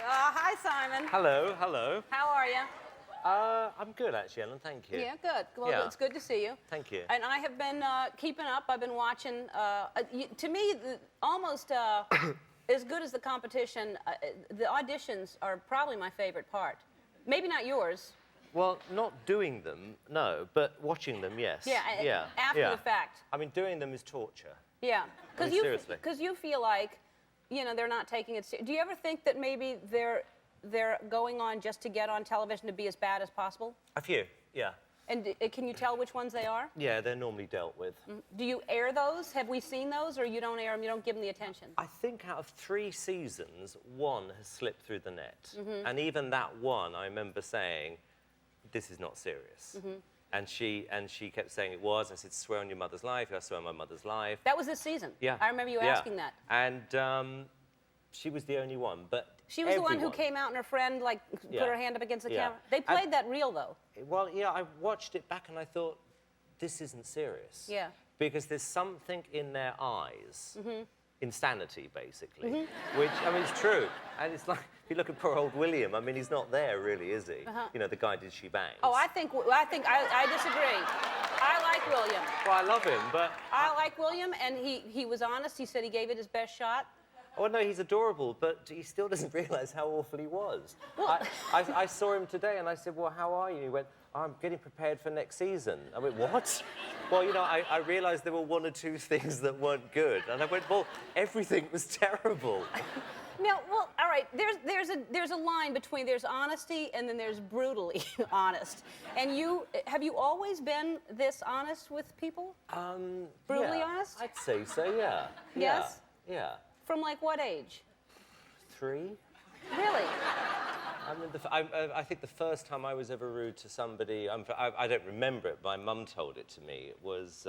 Hi, Simon. Hello, hello. How are you? I'm good, actually, Ellen, thank you. Yeah, good. Well, Yeah. it's good to see you. Thank you. And I have been keeping up. I've been watching. To me, almost as good as the competition, the auditions are probably my favorite part. Maybe not yours. Well, not doing them, no, but watching them, yes. Yeah, after the fact. I mean, doing them is torture. Yeah, seriously. because you feel like, you know, they're not taking it seriously. Do you ever think that maybe they're going on just to get on television to be as bad as possible? A few, yeah. And can you tell which ones they are? Yeah, they're normally dealt with. Do you air those? Have we seen those, or you don't air them? You don't give them the attention? I think out of 3 seasons, 1 has slipped through the net. And even that one, I remember saying, this is not serious. And she kept saying it was. I said, swear on your mother's life. I swear on my mother's life. That was this season. Yeah. I remember you asking that. And she was the only one, but she was the one who came out and her friend, like, put her hand up against the camera. They played that real, though. Well, yeah, I watched it back and I thought, this isn't serious. Yeah. Because there's something in their eyes, insanity, basically, which, I mean, it's true. And it's like, if you look at poor old William, I mean, he's not there, really, is he? You know, the guy did she bangs. Oh, I disagree. I like William. Well, I love him, but... I like William, and he was honest. He said he gave it his best shot. Oh, no, he's adorable, but he still doesn't realise how awful he was. Well, I saw him today, and I said, well, how are you? He went, I'm getting prepared for next season. I went, what? Well, you know, I realised there were 1 or 2 things that weren't good. And I went, well, everything was terrible. No, well, all right, there's a line between there's honesty and then there's brutally honest. And have you always been this honest with people? Brutally honest? I'd say so, yeah. Yes? Yeah. From, like, what age? 3. Really? I mean, I think the first time I was ever rude to somebody, I don't remember it, my mum told it to me, was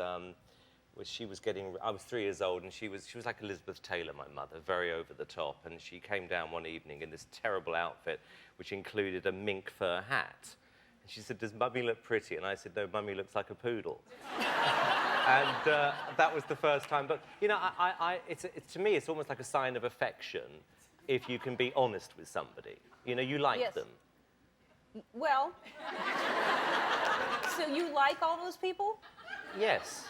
she was I was 3 years old, and she was like Elizabeth Taylor, my mother, very over the top, and she came down one evening in this terrible outfit, which included a mink fur hat. And she said, does Mummy look pretty? And I said, no, Mummy looks like a poodle. And that was the first time. But, you know, to me, it's almost like a sign of affection if you can be honest with somebody. You know, you like them. Well, so you like all those people? Yes.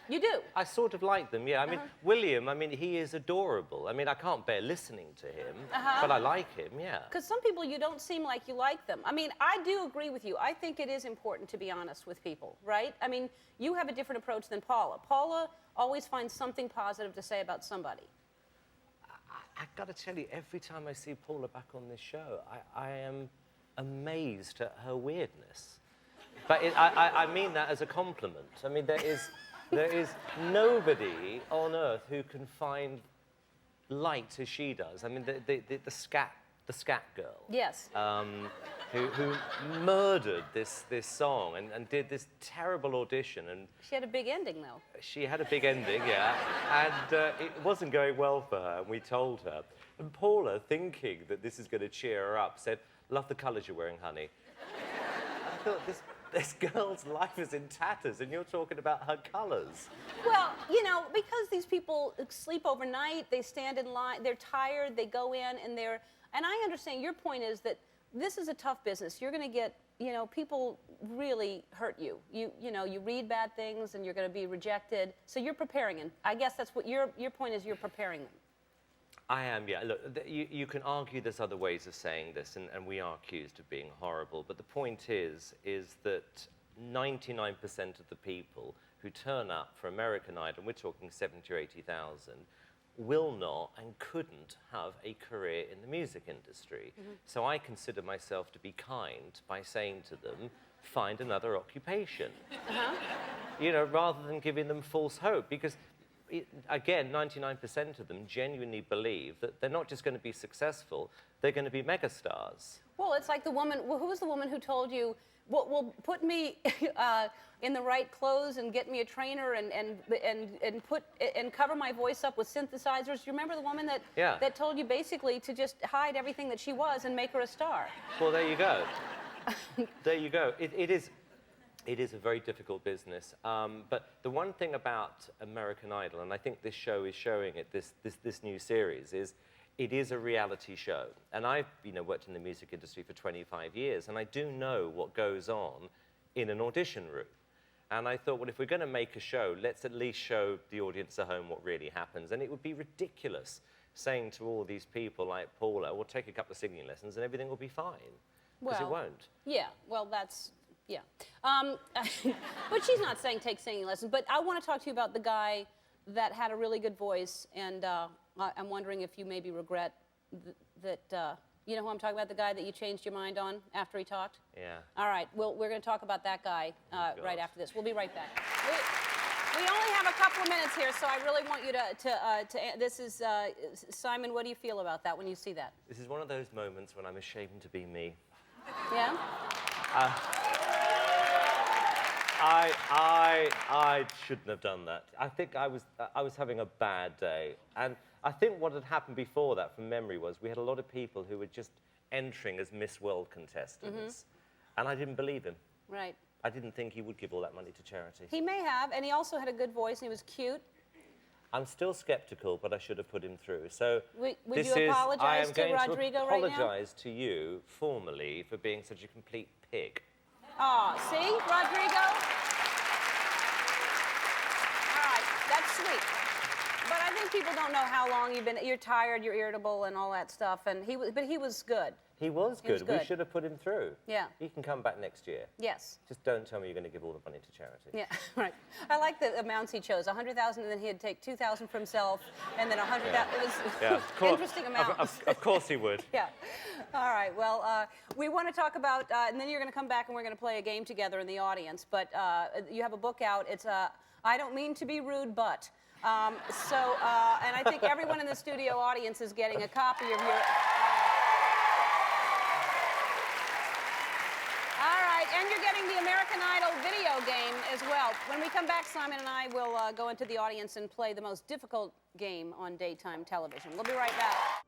You do? I sort of like them, yeah. I mean, William, I mean, he is adorable. I mean, I can't bear listening to him, but I like him, yeah. Because some people, you don't seem like you like them. I mean, I do agree with you. I think it is important to be honest with people, right? I mean, you have a different approach than Paula. Paula always finds something positive to say about somebody. I've got to tell you, every time I see Paula back on this show, I am amazed at her weirdness. But I mean that as a compliment. I mean, there is nobody on earth who can find light as she does. I mean, the scat girl. Yes. Who murdered this song and did this terrible audition. And she had a big ending, though. She had a big ending, yeah. And it wasn't going well for her, and we told her. And Paula, thinking that this is going to cheer her up, said, love the colours you're wearing, honey. I thought, this girl's life is in tatters, and you're talking about her colours. Well, you know, because these people sleep overnight, they stand in line, they're tired, they go in, and and I understand your point is that this is a tough business. You're going to get, you know, people really hurt you. You know, you read bad things, and you're going to be rejected. So you're preparing, and I guess that's what your point is. You're preparing them. I am, yeah. Look, you can argue there's other ways of saying this, and we are accused of being horrible, but the point is that 99% of the people who turn up for American Idol, and we're talking 70 or 80,000, will not and couldn't have a career in the music industry. So I consider myself to be kind by saying to them, find another occupation. You know, rather than giving them false hope, because again, 99% of them genuinely believe that they're not just going to be successful, they're going to be megastars. Well, it's like the woman, who was the woman who told you, well put me in the right clothes and get me a trainer and cover my voice up with synthesizers. You remember the woman that told you basically to just hide everything that she was and make her a star? Well, there you go. There you go. It is a very difficult business. But the one thing about American Idol, and I think this show is showing it, this new series, is it is a reality show. And I've worked in the music industry for 25 years, and I do know what goes on in an audition room. And I thought, well, if we're going to make a show, let's at least show the audience at home what really happens. And it would be ridiculous saying to all these people like Paula, well, take a couple of singing lessons and everything will be fine. Because it won't. Yeah, well, that's, yeah. But she's not saying take singing lessons. But I want to talk to you about the guy that had a really good voice, and I'm wondering if you maybe regret that, you know who I'm talking about, the guy that you changed your mind on after he talked? Yeah. All right, well, we're going to talk about that guy right after this. We'll be right back. We only have a couple of minutes here, so I really want you to this is, Simon, what do you feel about that when you see that? This is one of those moments when I'm ashamed to be me. Yeah? I shouldn't have done that. I think I was having a bad day. And I think what had happened before that, from memory, was we had a lot of people who were just entering as Miss World contestants. And I didn't believe him. Right. I didn't think he would give all that money to charity. He may have, and he also had a good voice, and he was cute. I'm still skeptical, but I should have put him through. So Would you apologize to Rodrigo right now? I am going to apologize to you formally for being such a complete pig. Oh, see, Rodrigo? All right, that's sweet. But I think people don't know how long you're tired, you're irritable, and all that stuff. And but he was good. He was good. We should have put him through. Yeah. He can come back next year. Yes. Just don't tell me you're going to give all the money to charity. Yeah, right. I like the amounts he chose. 100,000, and then he'd take 2,000 for himself, and then 100,000. It was interesting amounts. Of course he would. Yeah. All right. Well, we want to talk about, and then you're going to come back and we're going to play a game together in the audience. But you have a book out. It's I Don't Mean to Be Rude, But. And I think everyone in the studio audience is getting a copy of your. And you're getting the American Idol video game as well. When we come back, Simon and I will go into the audience and play the most difficult game on daytime television. We'll be right back.